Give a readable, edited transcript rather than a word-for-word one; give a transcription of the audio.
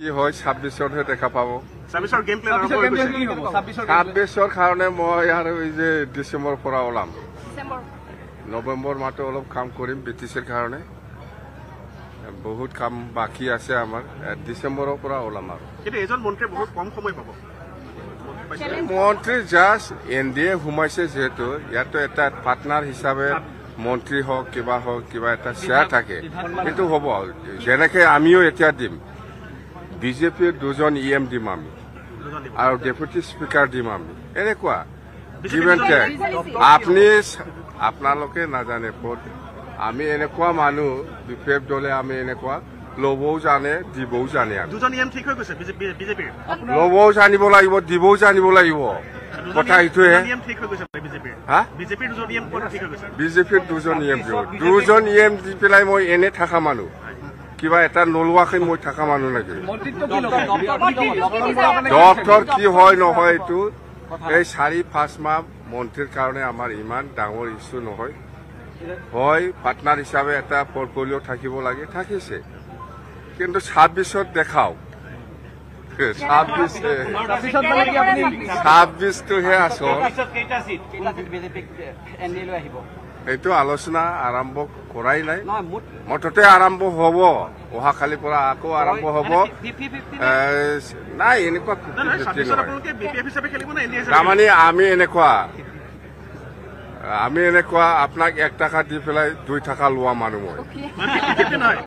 কি হয় 26-হে দেখা পাব। 26-ৰ গেম প্লেন আৰম্ভ হৈ গৈছে। 26-ৰ কাৰণে মই আৰু এই যে ডিচেম্বৰৰ পৰা ওলাম। নৱেম্বৰ মাহটো অলপ কাম কৰিম BTCৰ কাৰণে। বহুত কাম বাকী আছে আমাৰ। ডিচেম্বৰৰ পৰা ওলাম আৰু। কিন্তু এজন মন্ত্ৰীয়ে বহুত কম সময় পাব। মন্ত্ৰী জাষ্ট NDA সোমাইছে যিহেতু ইয়াতো এটা পাৰ্টনাৰ হিচাপে মন্ত্ৰী হওক কিবা এটা শ্বেয়াৰ থাকে সেইটো হ'ব। যেনেকে আমিও এতিয়া দিম বিজেপিৰ 2জন EM দিম আমি আৰু ডেপুটি স্পিকাৰ দিম আমি এনেকুৱা আপোনালোকে নাজানে আমি এনেকুৱা মানুহ বিপেপ দলে আমি এনেকুৱা ল'বও জানে দিবও জানে। 2জন EM ঠিক হৈ গৈছে বিজেপিৰ। ল'বও জানিব লাগিব দিবও জানিব লাগিব কথা এইটোৱে। বিজেপিৰ 2জন EM দিব 2জন EM দি পেলাই মই এনে থকা মানুহ কিবা এটা নলোৱাকৈ মই থকা মানুহ নেকি? ডক্টৰ কি হয় নহয় এইটো এই 4-5 মাহ মন্ত্ৰীৰ কাৰণে আমাৰ ইমান ডাঙৰ ইছ্যু নহয়। হয় পাৰ্টনাৰ হিচাপে এটা পৰ্টফলিঅ' থাকিব লাগে থাকিছে কিন্তু 26ত দেখাওক 26টোহে আচল। এইটো আলোচনা আৰম্ভ কৰাই নাই মুঠতে আৰম্ভ হ'ব অহাকালিৰ পৰা আকৌ আৰম্ভ হ'ব। নাই এনেকুৱা তাৰমানে আমি এনেকুৱা আপোনাক 1 টকা দি পেলাই 2 টকা লোৱা মানুহ মই